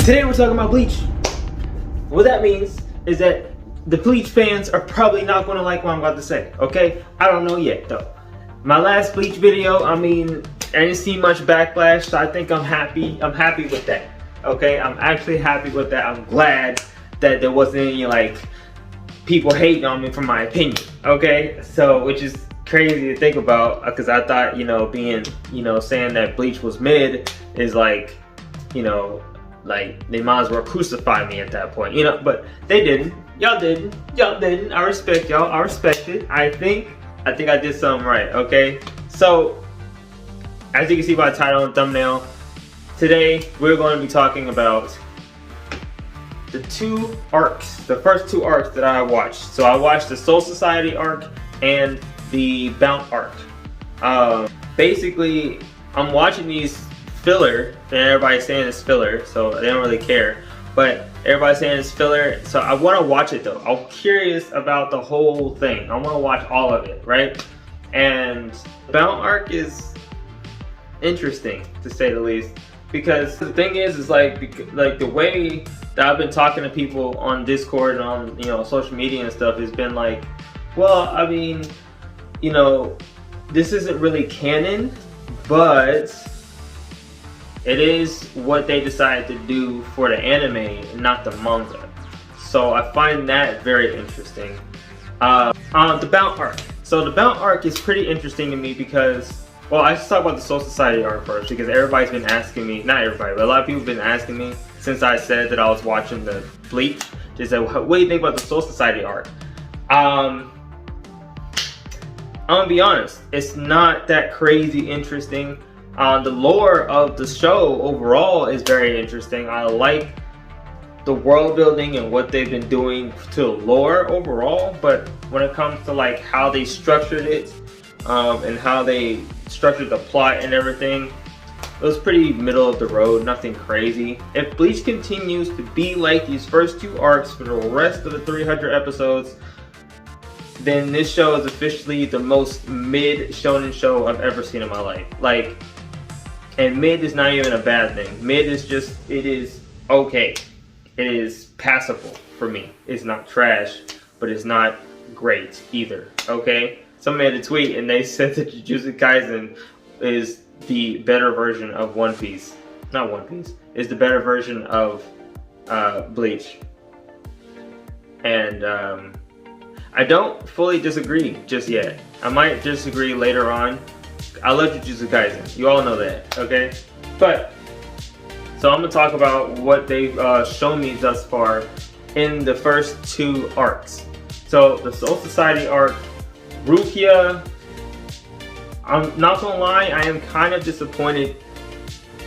Today we're talking about Bleach. What that means is that the Bleach fans are probably not going to like what I'm about to say, okay? I don't know yet though. My last Bleach video, I didn't see much backlash, so I think I'm happy. I'm happy with that, okay? I'm actually happy with that. I'm glad that there wasn't any like people hating on me for my opinion, okay? So, which is crazy to think about, because I thought, saying that Bleach was mid is like, like they might as well crucify me at that point, but they didn't. Y'all didn't. I respect y'all. I respect it. I think I did something right, okay? So, as you can see by the title and thumbnail, today we're going to be talking about the first two arcs that I watched. So I watched the Soul Society arc and the Bount arc. Basically, I'm watching these filler, and everybody's saying it's filler, so they don't really care. But everybody's saying it's filler, so I want to watch it though. I'm curious about the whole thing. I want to watch all of it, right? And the Bount arc is interesting, to say the least, because the thing is like the way that I've been talking to people on Discord and on social media and stuff has been like, well, this isn't really canon, but it is what they decided to do for the anime, not the manga. So I find that very interesting. The Bount arc. So the Bount arc is pretty interesting to me because, well, I should talk about the Soul Society arc first, because everybody's been asking me, not everybody, but a lot of people have been asking me since I said that I was watching the Bleach. They said, what do you think about the Soul Society arc? I'm gonna be honest, it's not that crazy interesting. The lore of the show overall is very interesting. I like the world building and what they've been doing to the lore overall, but when it comes to like how they structured it and how they structured the plot and everything, it was pretty middle of the road, nothing crazy. If Bleach continues to be like these first two arcs for the rest of the 300 episodes, then this show is officially the most mid shonen show I've ever seen in my life. And mid is not even a bad thing. Mid is just, it is okay. It is passable for me. It's not trash, but it's not great either, okay? Someone made a tweet and they said that Jujutsu Kaisen is the better version of One Piece. Not One Piece. Is the better version of Bleach. And I don't fully disagree just yet. I might disagree later on. I love Jujutsu Kaisen. You all know that, okay? But, so I'm going to talk about what they've shown me thus far in the first two arcs. So, the Soul Society arc, Rukia, I'm not going to lie, I am kind of disappointed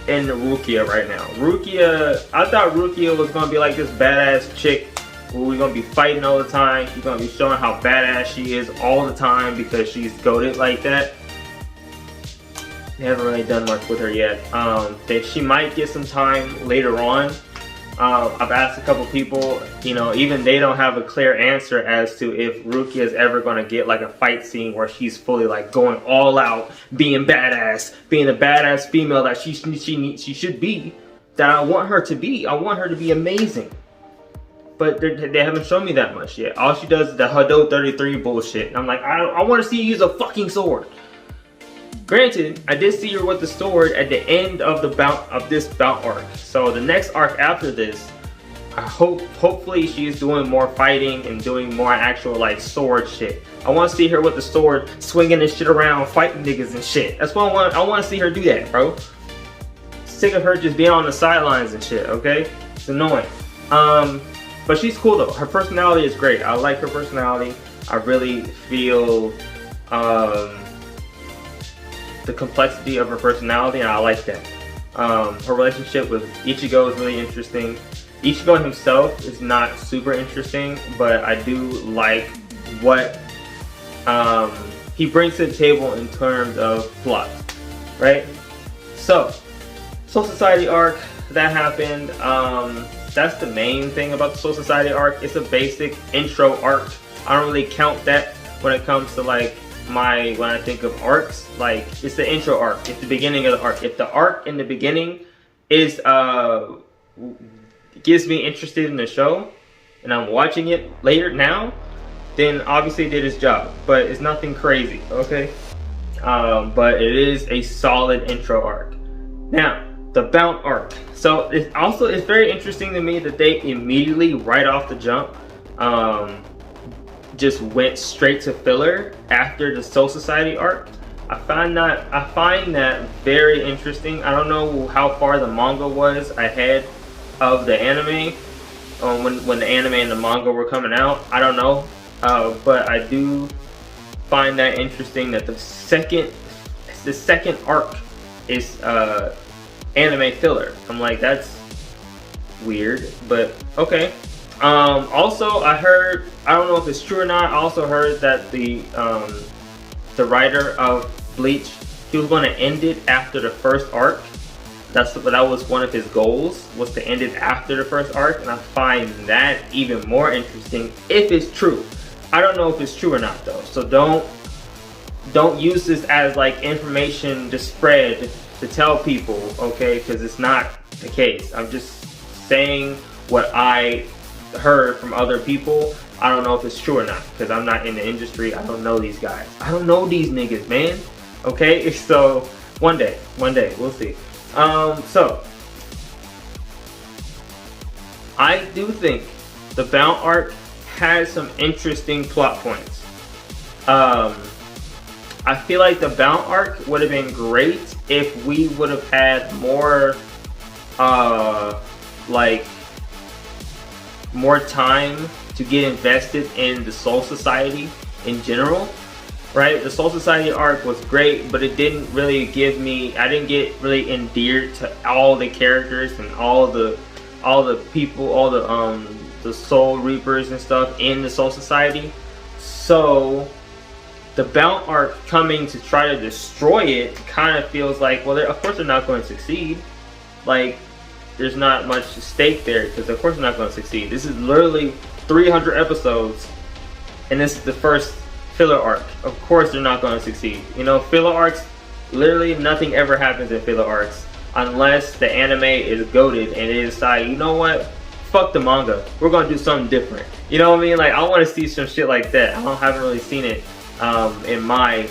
in Rukia right now. Rukia, I thought Rukia was going to be like this badass chick where we're going to be fighting all the time. She's going to be showing how badass she is all the time because she's goated like that. They haven't really done much with her yet. That she might get some time later on. I've asked a couple people, even they don't have a clear answer as to if Rukia is ever going to get like a fight scene where she's fully like going all out, being badass, being a badass female that she should be, that I want her to be. I want her to be amazing. But they haven't shown me that much yet. All she does is the Hado 33 bullshit. And I'm like, I want to see you use a fucking sword. Granted, I did see her with the sword at the end of this Bount arc. So the next arc after this, I hopefully she's doing more fighting and doing more actual like sword shit. I want to see her with the sword swinging this shit around, fighting niggas and shit. That's what I want. I want to see her do that, bro. Sick of her just being on the sidelines and shit. Okay, it's annoying. But she's cool though. Her personality is great. I like her personality. I really feel the complexity of her personality, and I like that. Her relationship with Ichigo is really interesting. Ichigo himself is not super interesting, but I do like what he brings to the table in terms of plot, right? So, Soul Society arc, that happened. That's the main thing about the Soul Society arc. It's a basic intro arc. I don't really count that when it comes to like when I think of arcs. Like, it's the intro arc. It's the beginning of the arc. If the arc in the beginning is gets me interested in the show, and I'm watching it later now, then obviously it did its job. But it's nothing crazy, okay? But it is a solid intro arc. Now, the Bount arc. So it's very interesting to me that they immediately, right off the jump, just went straight to filler after the Soul Society arc. I find that very interesting. I don't know how far the manga was ahead of the anime, when the anime and the manga were coming out. I don't know, but I do find that interesting that the second arc is anime filler. I'm like, that's weird, but okay. Also, I heard, I don't know if it's true or not, I also heard that the writer of Bleach, he was going to end it after the first arc. That was one of his goals, was to end it after the first arc, and I find that even more interesting if it's true. I don't know if it's true or not though, so don't use this as like information to spread to tell people, okay? Because it's not the case. I'm just saying what I heard from other people. I don't know if it's true or not, because I'm not in the industry. I don't know these guys. I don't know these niggas, man. Okay, so one day, we'll see. So I do think the Bount arc has some interesting plot points. I feel like the Bount arc would have been great if we would have had more, like, more time to get invested in the Soul Society in general, right? The Soul Society arc was great, but it didn't really give me, I didn't get really endeared to all the characters and all the people, all the Soul Reapers and stuff in the Soul Society. So the Bount arc coming to try to destroy it kind of feels like, well, of course they're not going to succeed. Like, there's not much stake there, because of course they're not going to succeed. This is literally 300 episodes, and this is the first filler arc. Of course they're not going to succeed. You know, filler arcs, literally nothing ever happens in filler arcs unless the anime is goated and they decide, you know what, fuck the manga, we're going to do something different. You know what I mean? Like, I want to see some shit like that. I haven't really seen it in my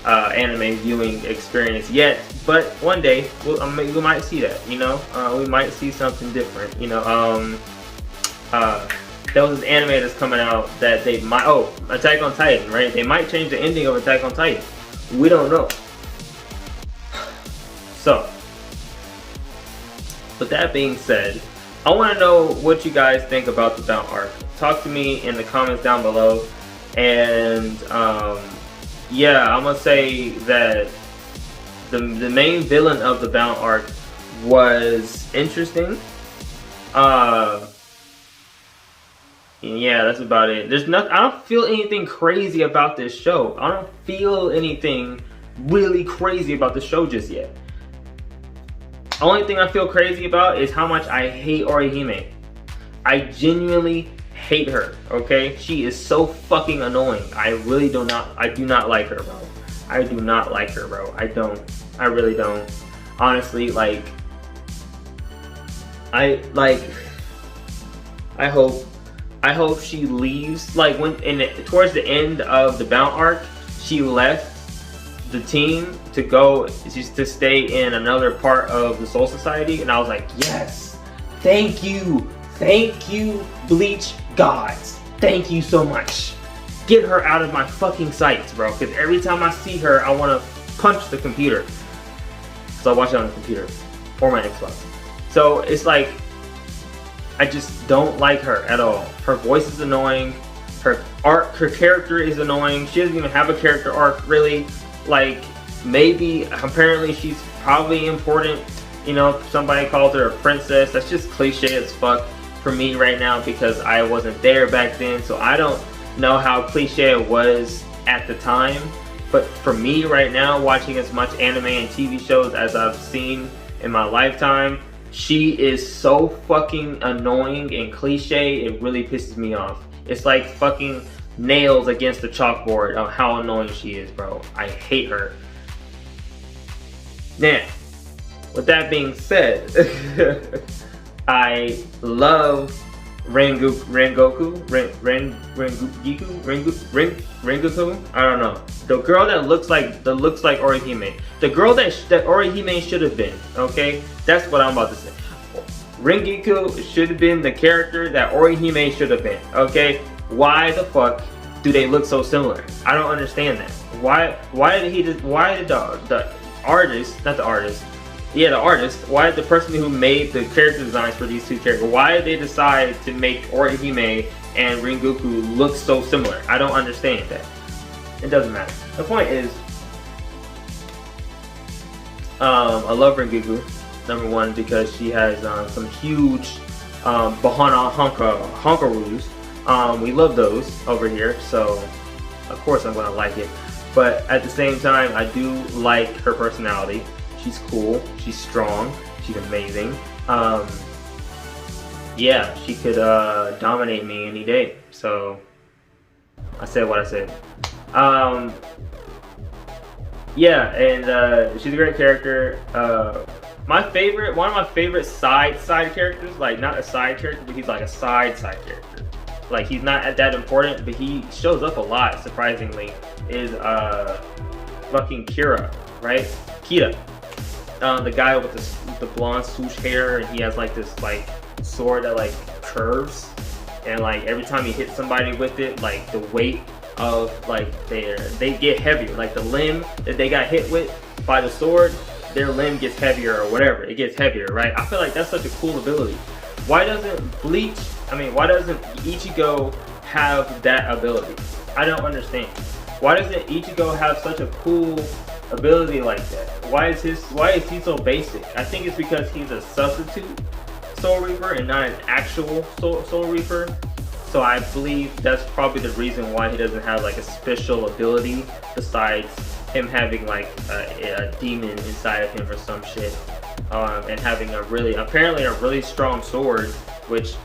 anime viewing experience yet, but one day we might see that. You know, we might see something different. You know, there was this anime that's coming out that they might, Attack on Titan, right? They might change the ending of Attack on Titan. We don't know. So, with that being said, I want to know what you guys think about the Bount arc. Talk to me in the comments down below. And yeah, I'm gonna say that the main villain of the Bount arc was interesting. Yeah, that's about it. There's nothing. I don't feel anything crazy about this show. I don't feel anything really crazy about the show just yet. Only thing I feel crazy about is how much I hate Orihime. I genuinely hate her, okay? She is so fucking annoying. I do not like her, bro. I do not like her, bro. I really don't. Honestly, like, I hope she leaves. Like, towards the end of the Bount arc, she left the team to go to stay in another part of the Soul Society, and I was like, yes, thank you, Bleach gods, thank you so much. Get her out of my fucking sights, bro, because every time I see her, I want to punch the computer. So I watch it on the computer or my Xbox. So it's like, I just don't like her at all. Her voice is annoying. Her character is annoying. She doesn't even have a character arc, really. Like, maybe, apparently she's probably important. You know, somebody calls her a princess. That's just cliche as fuck for me right now, because I wasn't there back then. So I don't know how cliche it was at the time. But for me right now, watching as much anime and TV shows as I've seen in my lifetime, she is so fucking annoying and cliche, it really pisses me off. It's like fucking nails against the chalkboard on how annoying she is, bro. I hate her. Now, with that being said, I love Rengoku. I don't know. The girl that looks like Orihime. The girl that Orihime should have been. Okay, that's what I'm about to say. Rengoku should have been the character that Orihime should have been. Okay, why the fuck do they look so similar? I don't understand that. Why did the artist, not the artist, yeah, the artist, why did the person who made the character designs for these two characters, why did they decide to make Orihime and Rengoku look so similar? I don't understand that. It doesn't matter. The point is, I love Rengoku, number one, because she has some huge Bahana Honkaroos. We love those over here, so of course I'm gonna like it. But at the same time, I do like her personality. She's cool, she's strong, she's amazing. Yeah, she could dominate me any day. So I said what I said. Yeah, and she's a great character. One of my favorite side characters, like not a side character, but he's like a side character. Like he's not that important, but he shows up a lot, surprisingly, is fucking Kira, right? Kira. The guy with the blonde swoosh hair, and he has like this like sword that like curves, and like every time he hits somebody with it, like the weight of like they get heavier. Like the limb that they got hit with by the sword, their limb gets heavier or whatever. It gets heavier, right? I feel like that's such a cool ability. Why doesn't Ichigo have that ability? I don't understand. Why doesn't Ichigo have such a cool ability like that? Why is he so basic? I think it's because he's a substitute Soul Reaper and not an actual Soul Reaper. So I believe that's probably the reason why he doesn't have like a special ability besides him having like a demon inside of him or some shit, and having apparently a really strong sword, which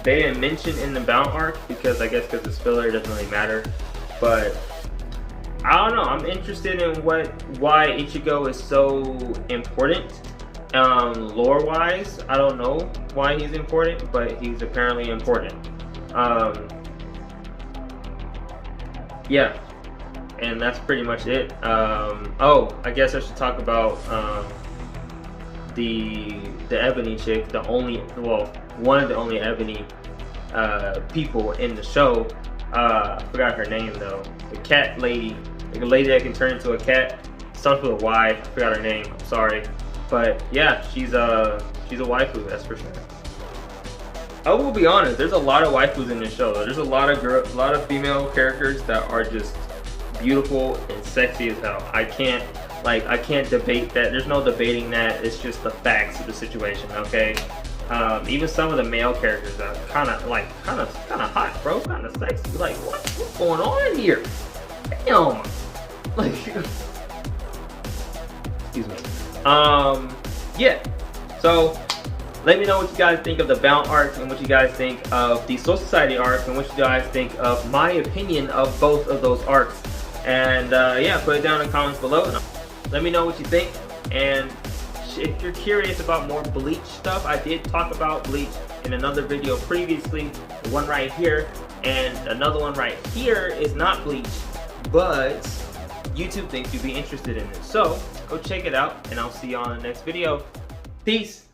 they didn't mention in the Bount arc because I guess because it's filler, it doesn't really matter. But I don't know. I'm interested in why Ichigo is so important. Lore-wise, I don't know why he's important, but he's apparently important. Yeah, and that's pretty much it. Oh, I guess I should talk about the Ebony chick, one of the only Ebony people in the show. I forgot her name though. The cat lady, the lady that can turn into a cat. Something with a Y. I forgot her name. I'm sorry, but yeah, she's a waifu, that's for sure. I will be honest. There's a lot of waifus in this show. There's a lot of female characters that are just beautiful and sexy as hell. I can't debate that. There's no debating that. It's just the facts of the situation. Okay. Even some of the male characters are kind of hot, bro. Kind of sexy. Like what's going on here? Damn. Like, excuse me. Yeah. So let me know what you guys think of the Bount arc and what you guys think of the Soul Society arc and what you guys think of my opinion of both of those arcs. And yeah, put it down in the comments below. Let me know what you think. And if you're curious about more Bleach stuff, I did talk about Bleach in another video previously. The one right here and another one right here is not Bleach, but YouTube thinks you'd be interested in it. So go check it out, and I'll see you on the next video. Peace.